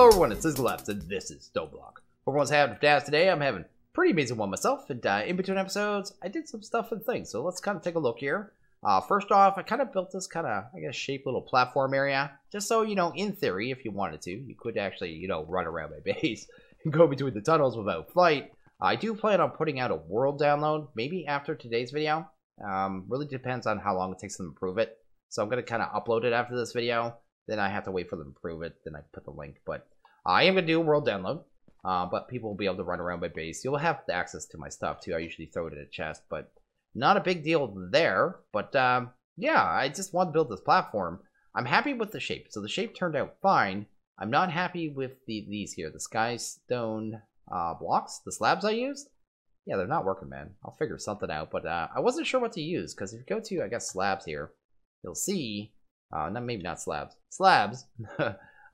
Hello everyone, it's SystemCollapse and this is StoneBlock. Everyone's having a day today. I'm having a pretty amazing one myself, and in between episodes, I did some stuff and things. So let's kind of take a look here. First off, I kind of built this kind of, I guess, shaped little platform area, just so, you know, in theory, if you wanted to, you could actually, you know, run around my base and go between the tunnels without flight. I do plan on putting out a world download, maybe after today's video. Really depends on how long it takes them to prove it. So I'm going to kind of upload it after this video. Then I have to wait for them to prove it. Then I put the link. But I am going to do a world download. But people will be able to run around my base. You'll have access to my stuff too. I usually throw it in a chest. But not a big deal there. But yeah, I just want to build this platform. I'm happy with the shape. So the shape turned out fine. I'm not happy with these here. The sky stone blocks. The slabs I used. Yeah, they're not working, man. I'll figure something out. But I wasn't sure what to use. Because if you go to, I guess, slabs here, you'll see... maybe not slabs. Slabs.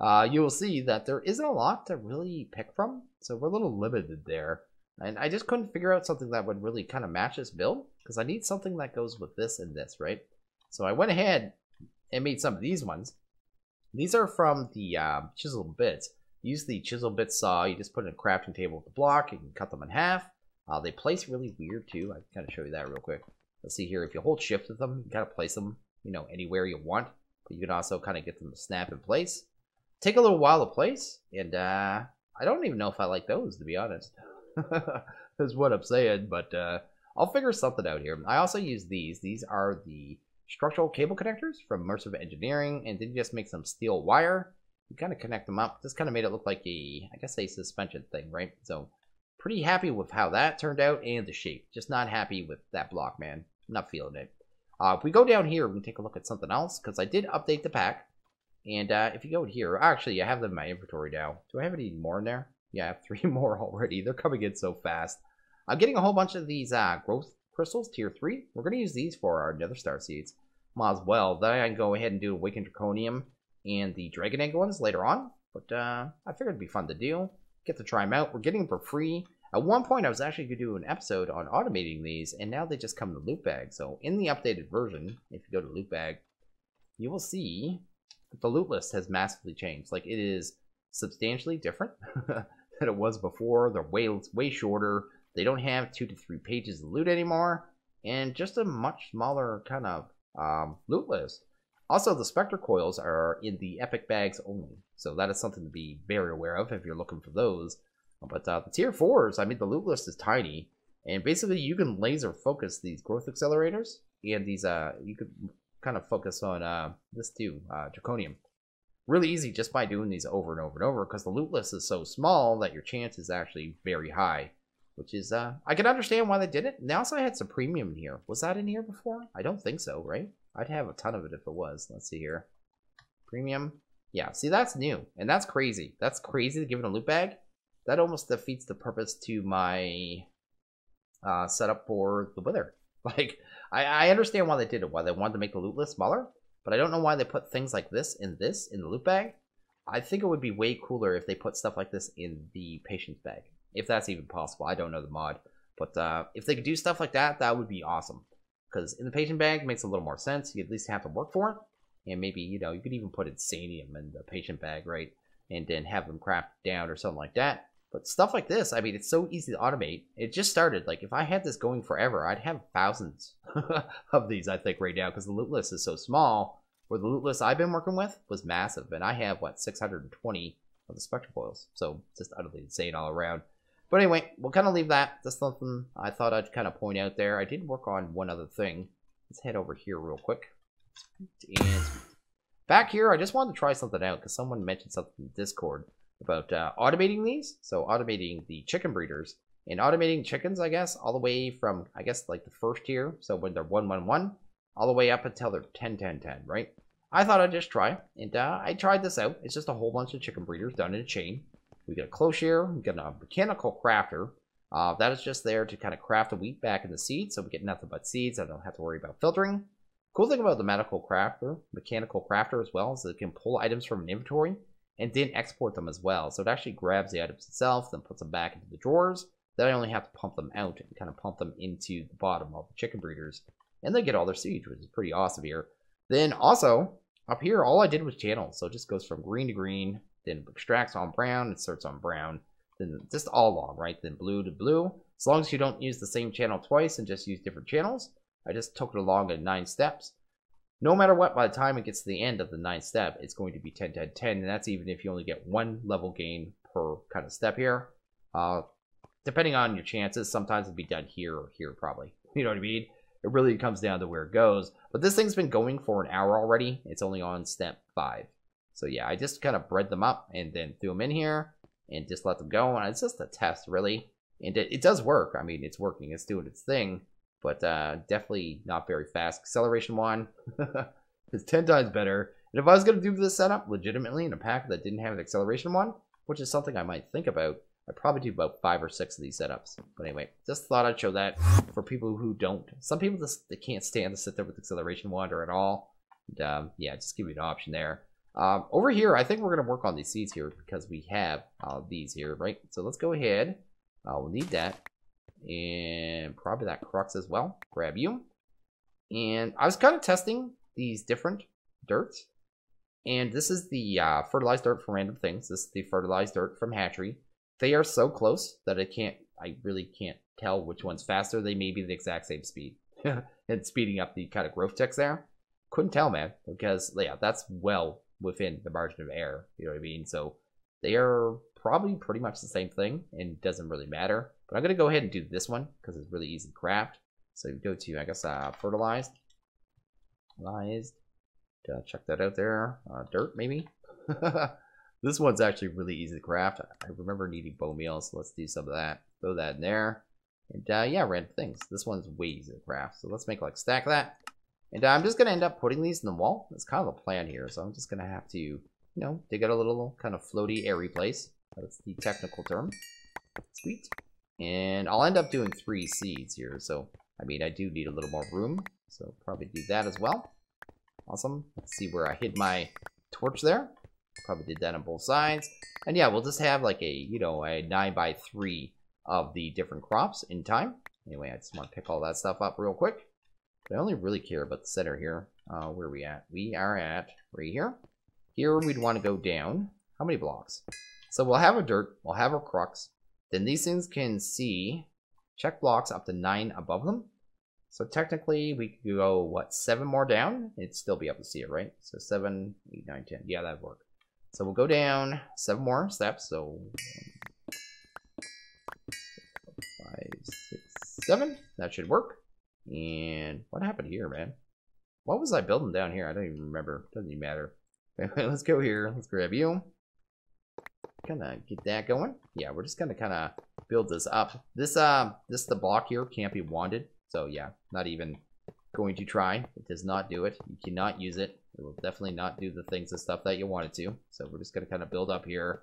You will see that there isn't a lot to really pick from. So we're a little limited there. And I just couldn't figure out something that would really kind of match this build. Because I need something that goes with this and this, right? So I went ahead and made some of these ones. These are from the chisel bits. Use the chisel bit saw. You just put it in a crafting table with the block. You can cut them in half. They place really weird too. I can kind of show you that real quick. Let's see here. If you hold shift with them, you can kind of place them, you know, anywhere you want. But you can also kind of get them to snap in place. Take a little while to place, and I don't even know if I like those, to be honest. That's what I'm saying, but I'll figure something out here. I also use these. These are the structural cable connectors from Immersive Engineering, and then you just make some steel wire. You kind of connect them up. Just kind of made it look like a, I guess, a suspension thing, right? So pretty happy with how that turned out and the shape. Just not happy with that block, man. I'm not feeling it. If we go down here, we can take a look at something else, because I did update the pack. And if you go here, actually, I have them in my inventory now. Do I have any more in there? Yeah, I have 3 more already. They're coming in so fast. I'm getting a whole bunch of these growth crystals, tier 3. We're going to use these for our nether star seeds. Might as well. Then I can go ahead and do Awakened Draconium and the Dragon Egg ones later on. But I figured it'd be fun to do. Get to try them out. We're getting them for free. At one point, I was actually going to do an episode on automating these, and now they just come to loot bag. So in the updated version, if you go to loot bag, you will see that the loot list has massively changed. Like, it is substantially different than it was before. They're way shorter. They don't have 2 to 3 pages of loot anymore, and just a much smaller kind of loot list. Also, the Spectre coils are in the epic bags only, so that is something to be very aware of if you're looking for those. But the tier 4s, I mean, the loot list is tiny, and basically you can laser focus these growth accelerators, and these, you could kind of focus on this too, Draconium. Really easy just by doing these over and over and over, because the loot list is so small that your chance is actually very high, which is, I can understand why they did it. And they also had some premium in here. Was that in here before? I don't think so, right? I'd have a ton of it if it was. Let's see here. Premium. Yeah, see, that's new, and that's crazy. That's crazy to give it a loot bag. That almost defeats the purpose to my setup for the Wither. Like, I understand why they did it, why they wanted to make the loot list smaller, but I don't know why they put things like this in the loot bag. I think it would be way cooler if they put stuff like this in the patience bag, if that's even possible. I don't know the mod, but if they could do stuff like that, that would be awesome. Because in the patient bag, it makes a little more sense. You at least have to work for it, and maybe, you know, you could even put Insanium in the patient bag, right, and then have them craft down or something like that. But stuff like this, I mean, it's so easy to automate. It just started. Like, if I had this going forever, I'd have thousands of these, I think, right now, because the loot list is so small, where the loot list I've been working with was massive. And I have, what, 620 of the Spectre Coils. So, just utterly insane all around. But anyway, we'll kind of leave that. That's something I thought I'd kind of point out there. I did work on one other thing. Let's head over here real quick. And back here, I just wanted to try something out, because someone mentioned something in Discord about automating these. So automating the chicken breeders and automating chickens, I guess, all the way from, I guess, like the first tier. So when they're 1, 1, 1, all the way up until they're 10, 10, 10, right? I thought I'd just try, and I tried this out. It's just a whole bunch of chicken breeders done in a chain. We got a closure, we got a mechanical crafter. That is just there to kind of craft the wheat back in the seeds, so we get nothing but seeds. I don't have to worry about filtering. Cool thing about the mechanical crafter as well, is that it can pull items from an inventory and then export them as well. So it actually grabs the items itself, then puts them back into the drawers. Then I only have to pump them out and kind of pump them into the bottom of the chicken breeders. And they get all their seeds, which is pretty awesome here. Then also, up here, all I did was channel. So it just goes from green to green, then extracts on brown, inserts on brown, then just all along, right? Then blue to blue. As long as you don't use the same channel twice and just use different channels. I just took it along in 9 steps. No matter what, by the time it gets to the end of the 9th step, it's going to be 10, 10, 10, and that's even if you only get 1 level gain per kind of step here. Depending on your chances, sometimes it'll be done here or here probably. You know what I mean? It really comes down to where it goes. But this thing's been going for an hour already. It's only on step 5. So yeah, I just kind of bred them up and then threw them in here and just let them go. And it's just a test, really. And it does work. I mean, it's working. It's doing its thing. But definitely not very fast. Acceleration 1 is 10 times better. And if I was going to do this setup legitimately in a pack that didn't have an acceleration 1, which is something I might think about, I'd probably do about 5 or 6 of these setups. But anyway, just thought I'd show that for people who don't. Some people just they can't stand to sit there with acceleration 1 or at all. And, yeah, just give you an option there. Over here, I think we're going to work on these seeds here because we have these here, right? So let's go ahead. We'll need that. And probably that crux as well. Grab you. And I was kind of testing these different dirts. And this is the fertilized dirt from Random Things. This is the fertilized dirt from Hatchery. They are so close that I really can't tell which one's faster. They may be the exact same speed. And speeding up the kind of growth ticks there. Couldn't tell, man. Because, yeah, that's well within the margin of error. You know what I mean? So they are probably pretty much the same thing. And it doesn't really matter. But I'm going to go ahead and do this one because it's really easy to craft. So you go to, I guess, fertilized. Check that out there. Dirt, maybe. This one's actually really easy to craft. I remember needing bone meal, so let's do some of that. Throw that in there. And yeah, Random Things. This one's way easier to craft. So let's make like stack that. And I'm just going to end up putting these in the wall. That's kind of the plan here. So I'm just going to have to, you know, dig out a little kind of floaty, airy place. That's the technical term. Sweet. And I'll end up doing 3 seeds here. So, I mean, I do need a little more room. So probably do that as well. Awesome. Let's see where I hid my torch there. Probably did that on both sides. And yeah, we'll just have like a, you know, a 9x3 of the different crops in time. Anyway, I just want to pick all that stuff up real quick. But I only really care about the center here. Where are we at? We are at right here. Here we'd want to go down. How many blocks? So we'll have a dirt. We'll have our crux. Then these things can see check blocks up to 9 above them. So technically we could go, what, 7 more down? It'd still be able to see it, right? So 7, 8, 9, 10. Yeah, that'd work. So we'll go down 7 more steps. So 5, 6, 7. That should work. And what happened here, man? What was I building down here? I don't even remember. Doesn't even matter. Anyway, let's go here. Let's grab you. Kind of get that going. Yeah, we're just gonna kind of build this up. This the block here can't be wanted. So yeah, not even going to try. It does not do it. You cannot use it. It will definitely not do the things and stuff that you want it to. So we're just gonna kind of build up here,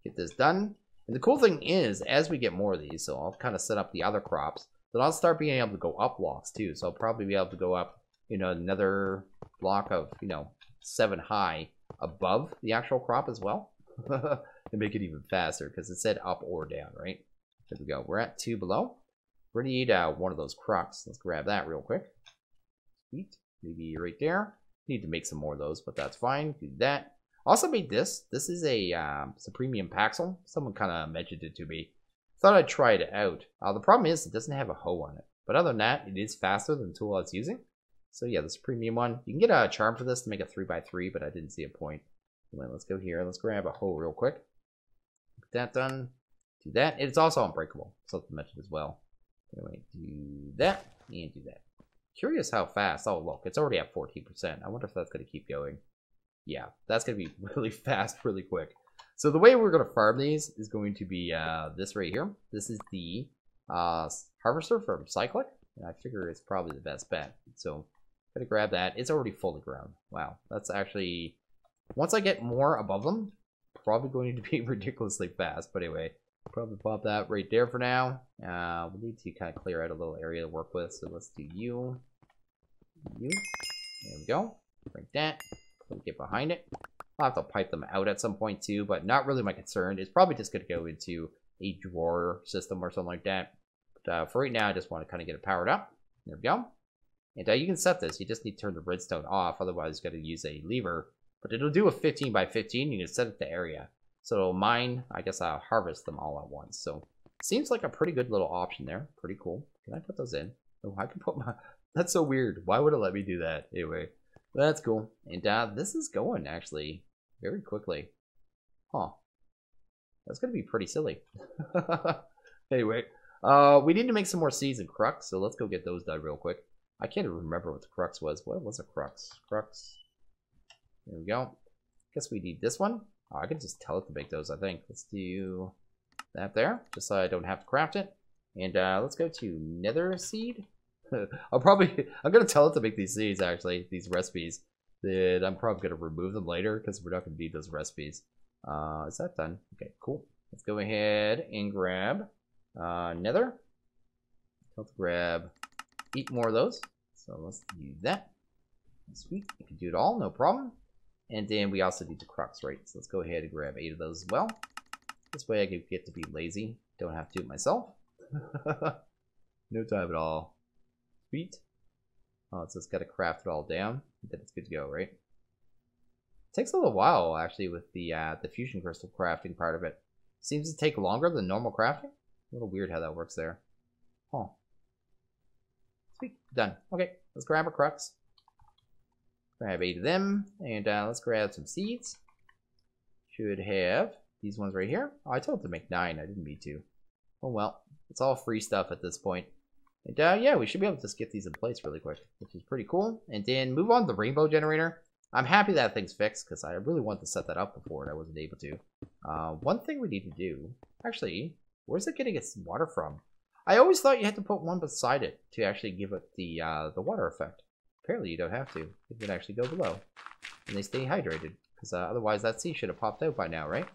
get this done. And the cool thing is, as we get more of these, so I'll kind of set up the other crops, then I'll start being able to go up blocks too. So I'll probably be able to go up, you know, another block of, you know, 7 high above the actual crop as well. And make it even faster because it said up or down, right? There we go. We're at 2 below. We're gonna need one of those crux. Let's grab that real quick. Sweet. Maybe right there. Need to make some more of those, but that's fine. Do that. Also made this. This is a Supremium Paxel. Someone kind of mentioned it to me. Thought I'd try it out. The problem is it doesn't have a hoe on it. But other than that, it is faster than the tool I was using. So yeah, this premium one. You can get a charm for this to make a 3x3, but I didn't see a point. Anyway, let's go here. Let's grab a hoe real quick. Get that done. Do that. It's also unbreakable. Something to mention as well. Anyway, do that and do that. Curious how fast. Oh, look, it's already at 14%. I wonder if that's going to keep going. Yeah, that's going to be really fast, really quick. So the way we're going to farm these is going to be this right here. This is the harvester from SYSYEMCOLLAPSE. And I figure it's probably the best bet. So I'm going to grab that. It's already fully grown. Wow, that's actually... Once I get more above them, probably going to be ridiculously fast. But anyway, probably pop that right there for now. We need to kind of clear out a little area to work with. So let's do you. You. There we go. Like that. Get behind it. I'll have to pipe them out at some point too, but not really my concern. It's probably just going to go into a drawer system or something like that. But for right now, I just want to kind of get it powered up. There we go. And you can set this. You just need to turn the redstone off. Otherwise, you got to use a lever. But it'll do a 15 by 15. You can set it to area. So mine, I guess I'll harvest them all at once. So seems like a pretty good little option there. Pretty cool. Can I put those in? Oh, I can put my... That's so weird. Why would it let me do that? Anyway, that's cool. And this is going actually very quickly. Huh. That's going to be pretty silly. Anyway, we need to make some more seeds and crux, so let's go get those done real quick. I can't even remember what the crux was. What was a crux? Crux. There we go. Guess we need this one. Oh, I can just tell it to make those, I think. Let's do that there, just so I don't have to craft it. And let's go to nether seed. I'm gonna tell it to make these seeds, actually, these recipes. Then I'm probably gonna remove them later because we're not gonna need those recipes. Is that done? Okay, cool. Let's go ahead and grab nether. Let's grab 8 more of those. So let's do that. Sweet, I can do it all, no problem. And then we also need the crux, right? So let's go ahead and grab 8 of those as well. This way I can get to be lazy. Don't have to do it myself. No time at all. Sweet. Oh, it's just got to craft it all down. Then it's good to go, right? It takes a little while, actually, with the fusion crystal crafting part of it. Seems to take longer than normal crafting. A little weird how that works there. Huh. Sweet. Done. Okay, let's grab our crux. Grab 8 of them, and let's grab some seeds. Should have these ones right here. Oh, I told them to make 9. I didn't mean to. Oh well, it's all free stuff at this point. And yeah, we should be able to just get these in place really quick, which is pretty cool. And then move on to the Rainbow Generator. I'm happy that thing's fixed because I really wanted to set that up before and I wasn't able to. One thing we need to do, actually, where's it getting its water from? I always thought you had to put one beside it to actually give it the water effect. Apparently you don't have to. You can actually go below. And they stay hydrated. Because otherwise that sea should have popped out by now, right?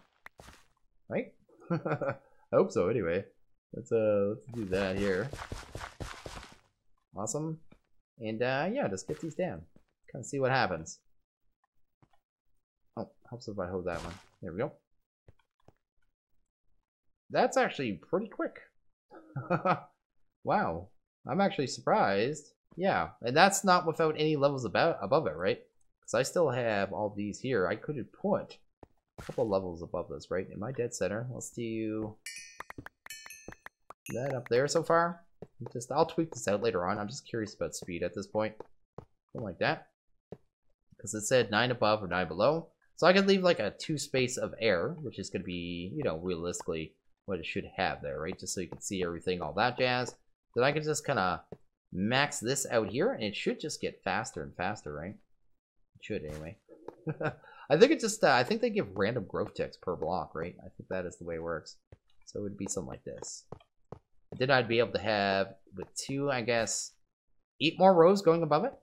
Right? I hope so anyway. Let's do that here. Awesome. And yeah, just get these down. Kind of see what happens. Oh, helps if I hold that one. There we go. That's actually pretty quick. Wow. I'm actually surprised. Yeah, and that's not without any levels above it, right? Because I still have all these here. I could have put a couple levels above this, right? Am I dead center? Let's do that up there so far. I'll tweak this out later on. I'm just curious about speed at this point. Something like that. Because it said 9 above or 9 below. So I could leave like a 2 space of air, which is going to be, you know, realistically what it should have there, right? Just so you can see everything, all that jazz. Then I can just kind of max this out here, and it should just get faster and faster, right? It should, anyway. I think it just, I think they give random growth ticks per block, right? I think that is the way it works. So it would be something like this. Then I'd be able to have, with 2, I guess, 8 more rows going above it?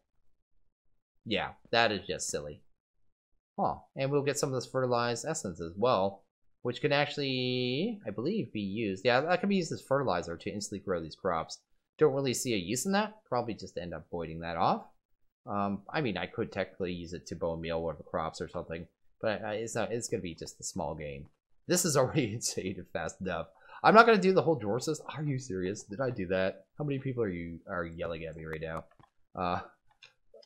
Yeah, that is just silly. Huh. And we'll get some of this fertilized essence as well, which can actually, I believe, be used. Yeah, that can be used as fertilizer to instantly grow these crops. Don't really see a use in that. Probably just end up voiding that off. I mean, I could technically use it to bone meal one of the crops or something, but it's not. It's going to be just a small gain. This is already insane and fast enough. I'm not going to do the whole drawer system. Are you serious? Did I do that? How many people are yelling at me right now?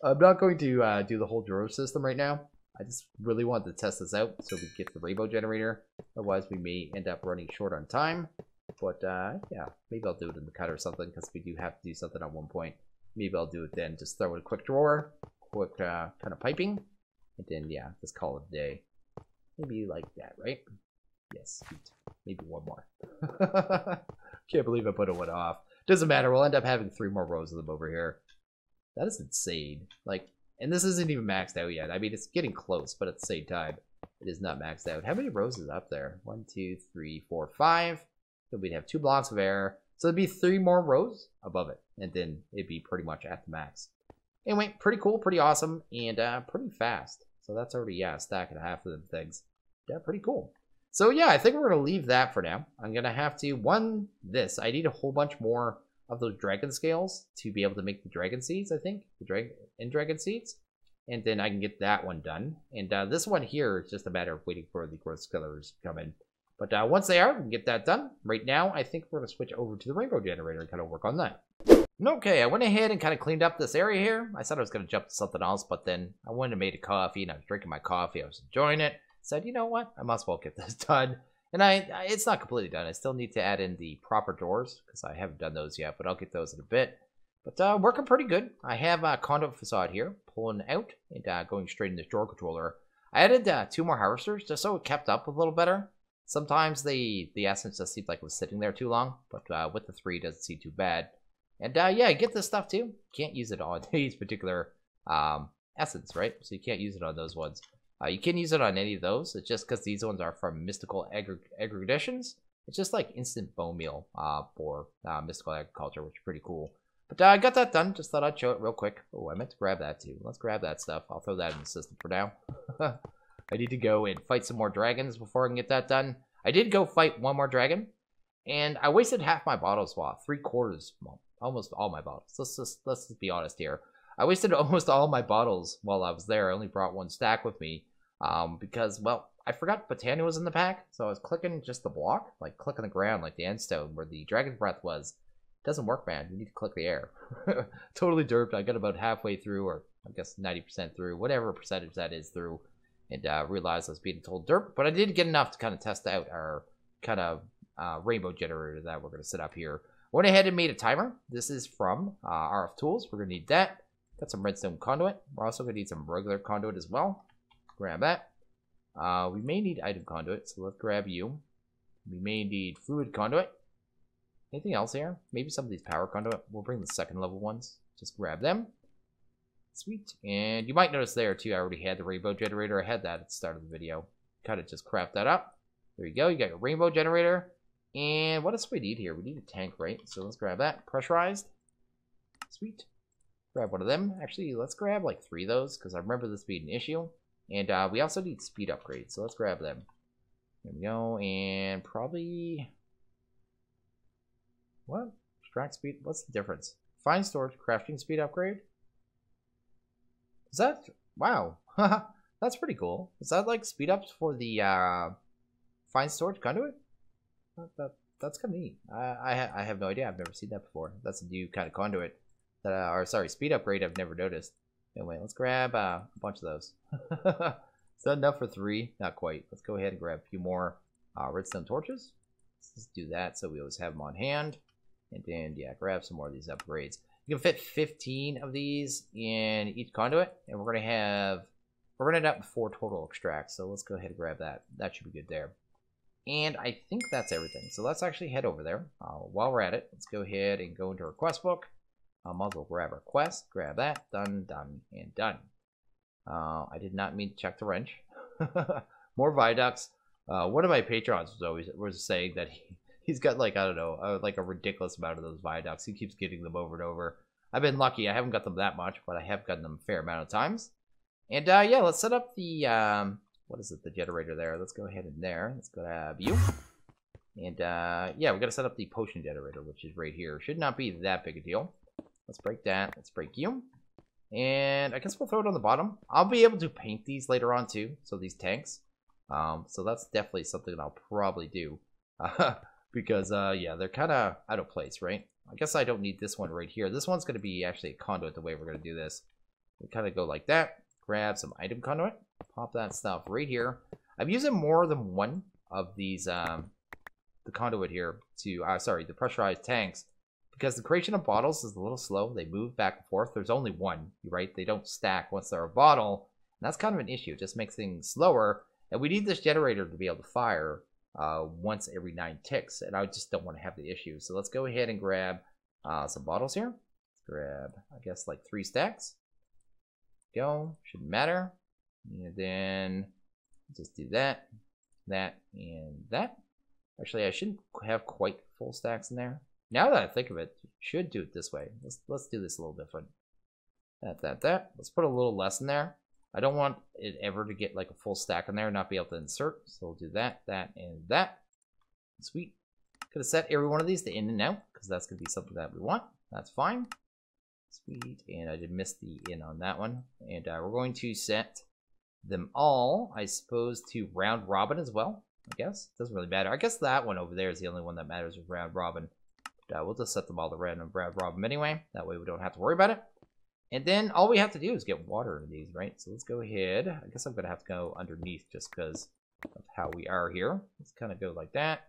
I'm not going to do the whole drawer system right now. I just really wanted to test this out so we get the Rainbow Generator. Otherwise, we may end up running short on time. But yeah, maybe I'll do it in the cut or something because we do have to do something at one point. Maybe I'll do it then. Just throw in a quick drawer, quick kind of piping, and then yeah, just call it a day. Maybe like that, right? Yes, sweet. Maybe one more. Can't believe I put one off. Doesn't matter. We'll end up having 3 more rows of them over here. That is insane. Like, and this isn't even maxed out yet. I mean, it's getting close, but at the same time, it is not maxed out. How many rows is up there? 1, 2, 3, 4, 5. So we'd have 2 blocks of air. So it'd be 3 more rows above it. And then it'd be pretty much at the max. Anyway, pretty cool, pretty awesome, and pretty fast. So that's already, yeah, a stack and a half of them things. Yeah, pretty cool. So yeah, I think we're going to leave that for now. I'm going to have to, I need a whole bunch more of those dragon scales to be able to make the dragon seeds, I think. The dragon seeds. And then I can get that one done. And this one here is just a matter of waiting for the growth colors to come in. But once they are, we can get that done. Right now, I think we're going to switch over to the Rainbow Generator and kind of work on that. Okay, I went ahead and kind of cleaned up this area here. I said I was going to jump to something else, but then I went and made a coffee, and I was drinking my coffee. I was enjoying it. said, you know what? I must well get this done. And it's not completely done. I still need to add in the proper doors because I haven't done those yet, but I'll get those in a bit. But working pretty good. I have a conduit facade here, pulling out and going straight in this drawer controller. I added 2 more harvesters just so it kept up a little better. Sometimes the essence just seems like it was sitting there too long, but with the 3 it doesn't seem too bad. And yeah, I get this stuff too. Can't use it on these particular essence, right? So you can't use it on those ones. You can use it on any of those. It's just because these ones are from Mystical Aggregations. It's just like instant bone meal for Mystical Agriculture, which is pretty cool. But I got that done. Just thought I'd show it real quick. Oh, I meant to grab that too. Let's grab that stuff. I'll throw that in the system for now. I need to go and fight some more dragons before I can get that done. I did go fight 1 more dragon, and I wasted half my bottle swap, 3/4, well, almost all my bottles. Let's just be honest here. I wasted almost all my bottles while I was there. I only brought 1 stack with me because, well, I forgot Botania was in the pack, so I was clicking just the block, like clicking the ground like the end stone where the dragon's breath was. It doesn't work, man. You need to click the air. Totally derped. I got about halfway through, or I guess 90% through, whatever percentage that is through, and realized I was being told derp. But I did get enough to kind of test out our kind of rainbow generator that we're going to set up here. Went ahead and made a timer. This is from RF Tools. We're going to need that. Got some redstone conduit. We're also going to need some regular conduit as well. Grab that. We may need item conduit, so let's grab you. We may need fluid conduit. Anything else here? Maybe some of these power conduit. We'll bring the 2nd level ones. Just grab them. Sweet. And you might notice there too, I already had the rainbow generator. I had that at the start of the video. Kind of just craft that up. There you go. You got your rainbow generator. And what else do we need here? We need a tank, right? So let's grab that. Pressurized. Sweet. Grab one of them. Actually, let's grab like 3 of those because I remember this being an issue. And we also need speed upgrades. So let's grab them. There we go. And probably... What? Extract speed? What's the difference? Fine storage, crafting speed upgrade? Is that... Wow. That's pretty cool. Is that like speed ups for the fine storage conduit? That's kind of neat. I have no idea. I've never seen that before. That's a new kind of conduit. That, or sorry, speed upgrade I've never noticed. Anyway, let's grab a bunch of those. Is that enough for 3? Not quite. Let's go ahead and grab a few more redstone torches. Let's just do that so we always have them on hand. And then, yeah, grab some more of these upgrades. You can fit 15 of these in each conduit, and we're going to end up with 4 total extracts. So let's go ahead and grab that. That should be good there. And I think that's everything. So let's actually head over there. While we're at it, let's go ahead and go into our quest book. Might as well grab our quest, grab that, done, done, and done. I did not mean to check the wrench. More viaducts. One of my patrons was saying that he's got like, I don't know, like a ridiculous amount of those viaducts. He keeps getting them over and over. I've been lucky. I haven't got them that much, but I have gotten them a fair amount of times. And yeah, let's set up the, what is it, the generator there. Let's go ahead in there. Let's go to view. And yeah, we got to set up the potion generator, which is right here. Should not be that big a deal. Let's break that. Let's break you. And I guess we'll throw it on the bottom. I'll be able to paint these later on too. So these tanks. So that's definitely something that I'll probably do. Because yeah, they're kind of out of place, right? I guess I don't need this one right here. This one's going to be actually a conduit the way we're going to do this. We kind of go like that. Grab some item conduit. Pop that stuff right here. I'm using more than one of these, the conduit here to, sorry, the pressurized tanks. Because the creation of bottles is a little slow. They move back and forth. There's only one, right? They don't stack once they're a bottle. And that's kind of an issue. It just makes things slower. And we need this generator to be able to fire once every 9 ticks. And I just don't want to have the issue. So let's go ahead and grab some bottles here. Let's grab, I guess, like 3 stacks. Go. Shouldn't matter. And then just do that, that, and that. Actually, I shouldn't have quite full stacks in there. Now that I think of it, should do it this way. Let's do this a little different. That. Let's put a little less in there. I don't want it ever to get like a full stack in there and not be able to insert. So we'll do that, and that. Sweet. Gonna set every one of these to in and out because that's gonna be something that we want. That's fine. Sweet. And I did miss the in on that one. And we're going to set them all, I suppose, to round robin as well. I guess doesn't really matter. I guess that one over there is the only one that matters with round robin. We'll just set them all to random round robin anyway. That way we don't have to worry about it. And then all we have to do is get water in these, right? So let's go ahead. I guess I'm going to have to go underneath just because of how we are here. Let's kind of go like that.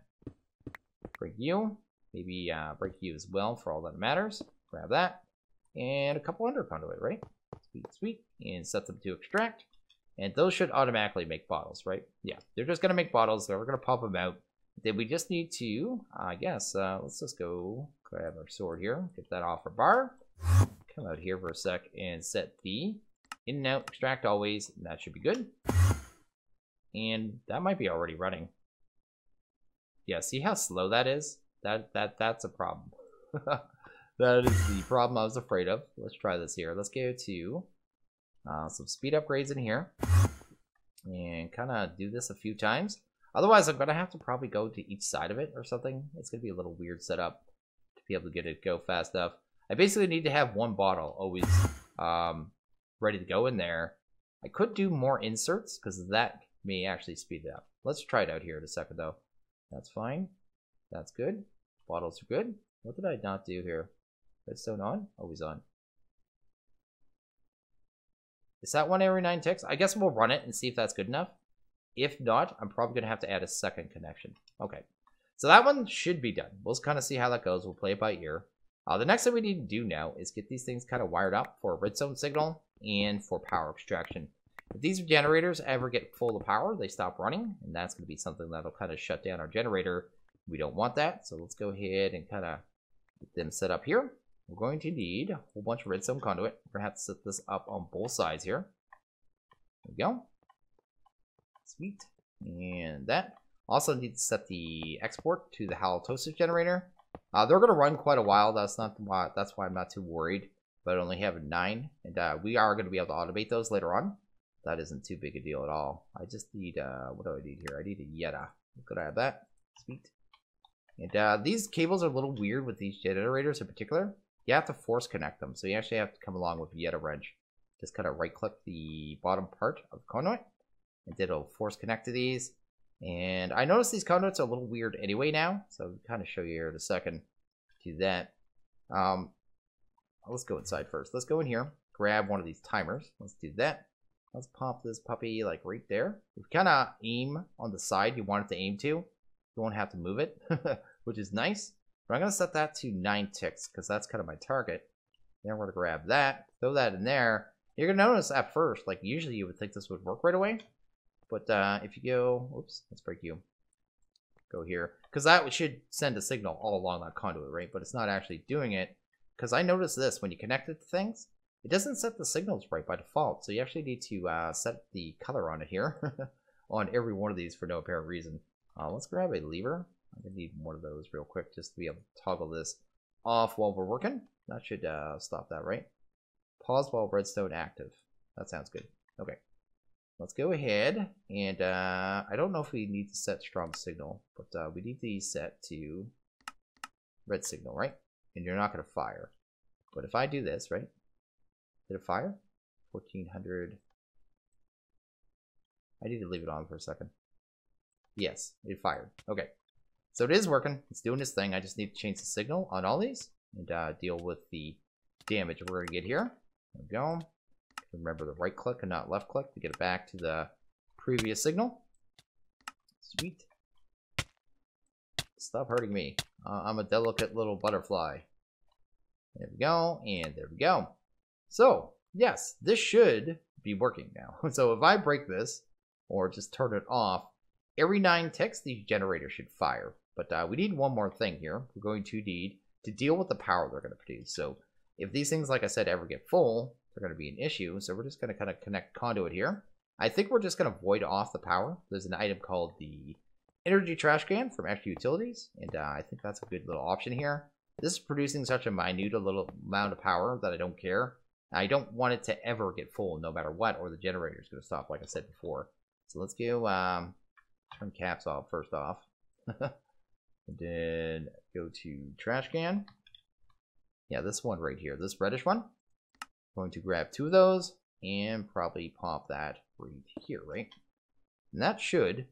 Break you. Maybe break you as well for all that matters. Grab that. And a couple under conduit, right? Sweet, sweet. And set them to extract. And those should automatically make bottles, right? Yeah, they're just going to make bottles. We're going to pop them out. Then we just need to, I guess, let's just go grab our sword here. Get that off our bar. Come out here for a sec and set the in and out extract always. And that should be good. And that might be already running. Yeah, see how slow that is? That's a problem. That is the problem I was afraid of. Let's try this here. Let's go to some speed upgrades in here. And kind of do this a few times. Otherwise, I'm going to have to probably go to each side of it or something. It's going to be a little weird setup to be able to get it go fast enough. I basically need to have one bottle always ready to go in there. I could do more inserts because that may actually speed it up. Let's try it out here in a second though. That's fine. That's good. Bottles are good. What did I not do here? Redstone on? Always on. Is that one every 9 ticks? I guess we'll run it and see if that's good enough. If not, I'm probably going to have to add a second connection. Okay. So that one should be done. We'll kind of see how that goes. We'll play it by ear. The next thing we need to do now is get these things kind of wired up for redstone signal and for power extraction. If these generators ever get full of power, they stop running, and that's going to be something that'll kind of shut down our generator. We don't want that, so let's go ahead and kind of get them set up here. We're going to need a whole bunch of redstone conduit. We're going to have to set this up on both sides here. There we go. Sweet. And that. Also need to set the export to the halitosis generator. They're going to run quite a while. That's why I'm not too worried. But I only have 9, and we are going to be able to automate those later on. That isn't too big a deal at all. I just need, what do I need here? I need a Yetta. Could I have that? Sweet. And these cables are a little weird with these generators in particular. You have to force connect them, so you actually have to come along with a Yetta wrench. Just kind of right click the bottom part of the conduit, and it'll force connect to these. And I noticed these conduits are a little weird anyway now, so I'll kind of show you here in a second. Do that. Let's go inside first. Let's go in here, grab one of these timers. Let's do that. Let's pop this puppy like right there. If you kind of aim on the side you want it to aim to, you won't have to move it, which is nice. But I'm going to set that to 9 ticks because that's kind of my target. Then we're going to grab that, throw that in there. You're going to notice at first, like usually you would think this would work right away. But if you go, oops, let's break you. Go here. Because that should send a signal all along that conduit, right? But it's not actually doing it. Because I noticed this, when you connect it to things, it doesn't set the signals right by default. So you actually need to set the color on it here. On every one of these for no apparent reason. Let's grab a lever. I'm going to need one of those real quick just to be able to toggle this off while we're working. That should stop that, right? Pause while redstone active. That sounds good. Okay. Let's go ahead. And I don't know if we need to set strong signal, but we need to set to red signal, right? And you're not going to fire. But if I do this, right? Did it fire? 1400. I need to leave it on for a second. Yes, it fired. Okay. So it is working. It's doing its thing. I just need to change the signal on all these and deal with the damage we're going to get here. There we go. Remember the right click and not left click to get it back to the previous signal. Sweet. Stop hurting me. I'm a delicate little butterfly. There we go. And there we go. So, yes, this should be working now. So if I break this or just turn it off, every 9 ticks, the generator should fire. But we need one more thing here. We're going to need to deal with the power they're going to produce. So if these things, like I said, ever get full, they're going to be an issue. So we're just going to kind of connect conduit here. I think we're just going to void off the power. There's an item called the energy trash can from Extra Utilities. And I think that's a good little option here. This is producing such a minute little amount of power that I don't care. I don't want it to ever get full no matter what, or the generator is going to stop, like I said before. So let's go turn caps off first off. And then go to trash can. Yeah, this one right here, this reddish one. I'm going to grab 2 of those and probably pop that right here, right? And that should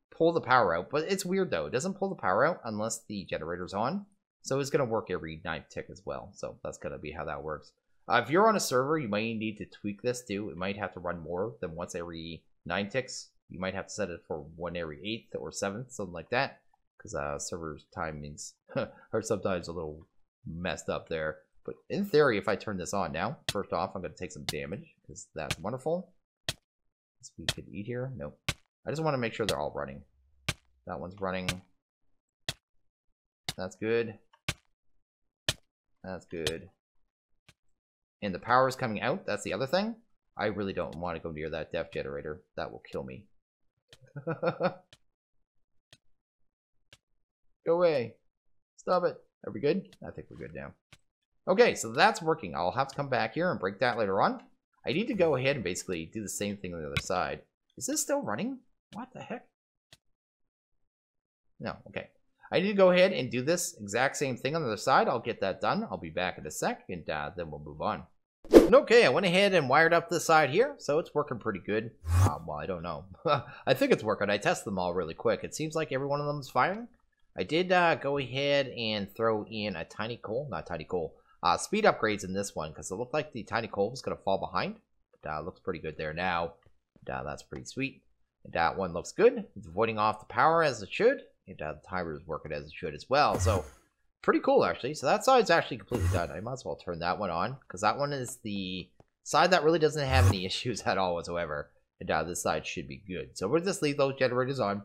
pull the power out, but it's weird though. It doesn't pull the power out unless the generator's on. So it's going to work every 9th tick as well. So that's going to be how that works. If you're on a server, you might need to tweak this too. It might have to run more than once every 9 ticks. You might have to set it for 1 every 8th or 7th, something like that. Because server timings are sometimes a little messed up there. But in theory, if I turn this on now, first off, I'm going to take some damage because that's wonderful. We could eat here. Nope. I just want to make sure they're all running. That one's running. That's good. That's good. And the power is coming out. That's the other thing. I really don't want to go near that def generator. That will kill me. Go away. Stop it. Are we good? I think we're good now. Okay, so that's working. I'll have to come back here and break that later on. I need to go ahead and basically do the same thing on the other side. Is this still running? What the heck? No, okay. I need to go ahead and do this exact same thing on the other side. I'll get that done. I'll be back in a sec, and then we'll move on. And okay, I went ahead and wired up this side here, so it's working pretty good. Well, I don't know. I think it's working. I tested them all really quick. It seems like every one of them is firing. I did go ahead and throw in a speed upgrades in this one, because it looked like the tiny coal was going to fall behind. But looks pretty good there now. That's pretty sweet. And that one looks good. It's voiding off the power as it should. And the timer is working as it should as well. So pretty cool, actually. So that side's actually completely done. I might as well turn that one on, because that one is the side that really doesn't have any issues at all whatsoever. And this side should be good. So we'll just leave those generators on.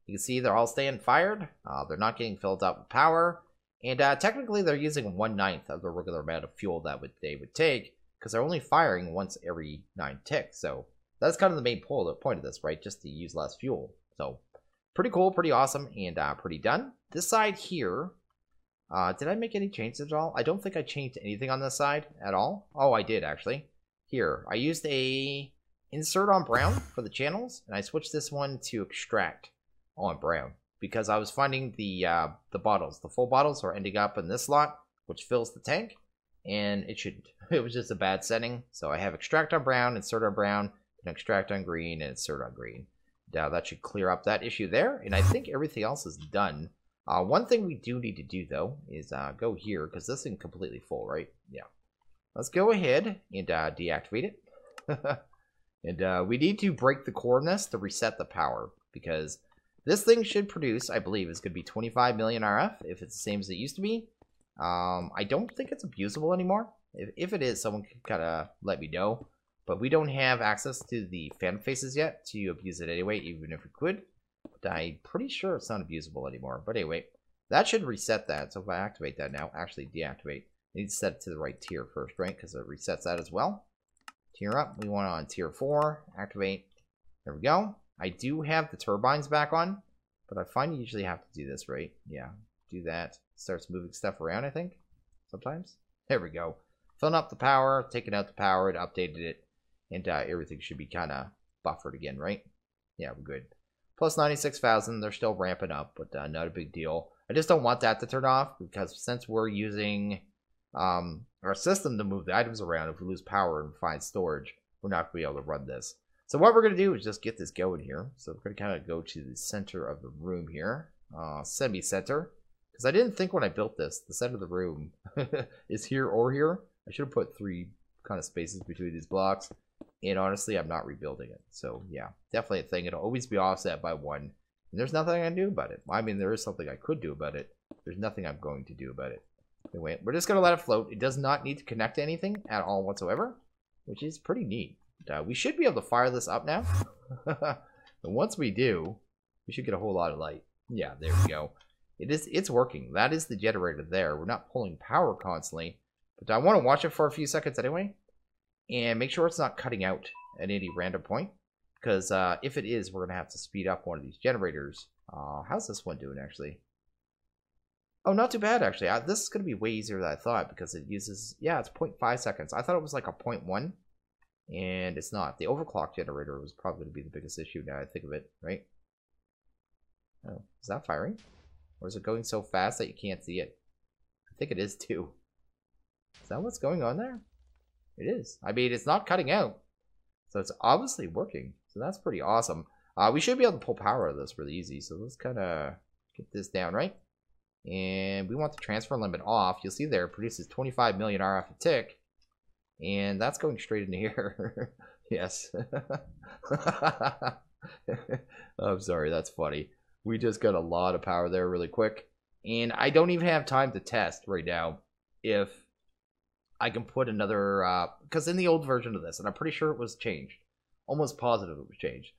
You can see they're all staying fired. They're not getting filled up with power. And technically, they're using 1/9 of the regular amount of fuel that they would take, because they're only firing once every 9 ticks. So that's kind of the main point of this, right? Just to use less fuel. So pretty cool, pretty awesome, and pretty done. This side here, did I make any changes at all? I don't think I changed anything on this side at all. Oh, I did actually. Here, I used a insert on brown for the channels, and I switched this one to extract on brown, because I was finding the bottles, the full bottles, are ending up in this slot, which fills the tank, and it shouldn't. It was just a bad setting. So I have extract on brown, insert on brown, and extract on green, and insert on green. Now that should clear up that issue there, and I think everything else is done. One thing we do need to do though is go here, because this thing's completely full, right? Yeah. Let's go ahead and deactivate it. And we need to break the core in this to reset the power, because this thing should produce, I believe, is going to be 25 million RF if it's the same as it used to be. I don't think it's abusable anymore. If it is, someone can kind of let me know. But we don't have access to the fan faces yet to abuse it anyway, even if we could. But I'm pretty sure it's not abusable anymore. But anyway, that should reset that. So if I activate that now, actually deactivate, I need to set it to the right tier first, right? Because it resets that as well. Tier up. We want it on tier 4. Activate. There we go. I do have the turbines back on, but I find you usually have to do this, right? Yeah, do that. Starts moving stuff around, I think, sometimes. There we go. Filling up the power, taking out the power, it updated it, and everything should be kind of buffered again, right? Yeah, we're good. Plus 96,000, they're still ramping up, but not a big deal. I just don't want that to turn off, because since we're using our system to move the items around, if we lose power and find storage, we're not going to be able to run this. So what we're going to do is just get this going here. So we're going to kind of go to the center of the room here. Semi-center. Because I didn't think when I built this, the center of the room is here or here. I should have put 3 kind of spaces between these blocks. And honestly, I'm not rebuilding it. So yeah, definitely a thing. It'll always be offset by 1. And there's nothing I can do about it. I mean, there is something I could do about it. There's nothing I'm going to do about it. Anyway, we're just going to let it float. It does not need to connect to anything at all whatsoever, which is pretty neat. We should be able to fire this up now. And once we do, we should get a whole lot of light. Yeah, there we go. It's working. That is the generator there. We're not pulling power constantly, but I want to watch it for a few seconds anyway, and make sure it's not cutting out at any random point, because if it is, we're going to have to speed up one of these generators. How's this one doing, actually? Oh, not too bad, actually. This is going to be way easier than I thought, because it uses, yeah, it's 0.5 seconds. I thought it was like a 0.1. And it's not. The overclock generator was probably going to be the biggest issue now I think of it, right? Oh, is that firing? Or is it going so fast that you can't see it? I think it is too. Is that what's going on there? It is. I mean, it's not cutting out. So it's obviously working. So that's pretty awesome. We should be able to pull power out of this really easy. So let's kind of get this down, right? And we want the transfer limit off. You'll see there it produces 25 million RF a tick. And that's going straight into here. Yes. I'm sorry, that's funny. We just got a lot of power there really quick. And I don't even have time to test right now if I can put another, because in the old version of this, and I'm pretty sure it was changed, almost positive it was changed,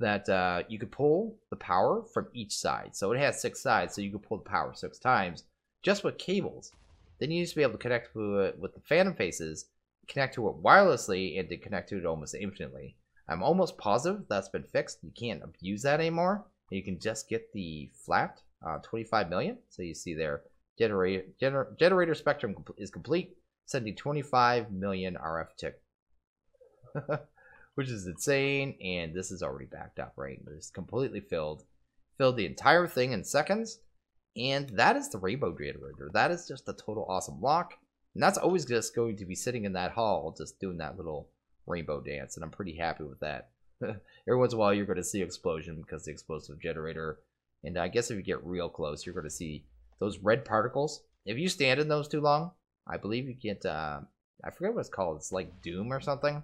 that you could pull the power from each side. So it has 6 sides, so you could pull the power 6 times just with cables. Then you used to be able to connect to it with the phantom faces, connect to it wirelessly, and to connect to it almost infinitely. I'm almost positive that's been fixed. You can't abuse that anymore. You can just get the flat 25 million. So you see there, generator spectrum is complete, sending 25 million RF tick, which is insane. And this is already backed up, right? It's completely filled the entire thing in seconds. And that is the Rainbow Generator. That is just a total awesome lock. And that's always just going to be sitting in that hall, just doing that little rainbow dance. And I'm pretty happy with that. Every once in a while, you're going to see explosion because the explosive generator. And I guess if you get real close, you're going to see those red particles. If you stand in those too long, I believe you get, I forget what it's called. It's like Doom or something.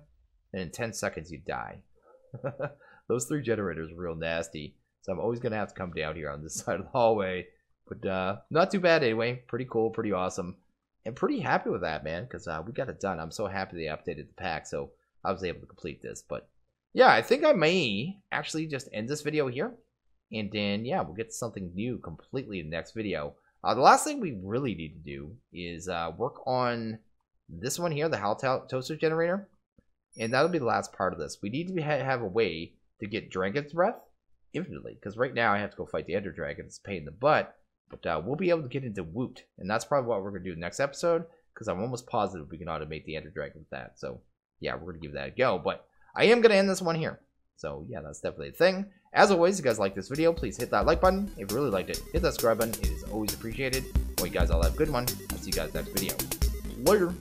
And in 10 seconds, you die. Those 3 generators are real nasty. So I'm always going to have to come down here on this side of the hallway. But not too bad anyway. Pretty cool, pretty awesome. And pretty happy with that, man, because we got it done. I'm so happy they updated the pack, so I was able to complete this. But yeah, I think I may actually just end this video here. And then, yeah, we'll get something new completely in the next video. The last thing we really need to do is work on this one here, the Halitosis generator. And that'll be the last part of this. We need to have a way to get Dragon's Breath infinitely. Because right now I have to go fight the Ender Dragon. It's a pain in the butt. But we'll be able to get into Woot. And that's probably what we're going to do next episode. Because I'm almost positive we can automate the Ender Dragon with that. So, yeah, we're going to give that a go. But I am going to end this one here. So, yeah, that's definitely a thing. As always, if you guys like this video, please hit that like button. If you really liked it, hit that subscribe button. It is always appreciated. Well, you guys all have a good one. I'll see you guys next video. Later.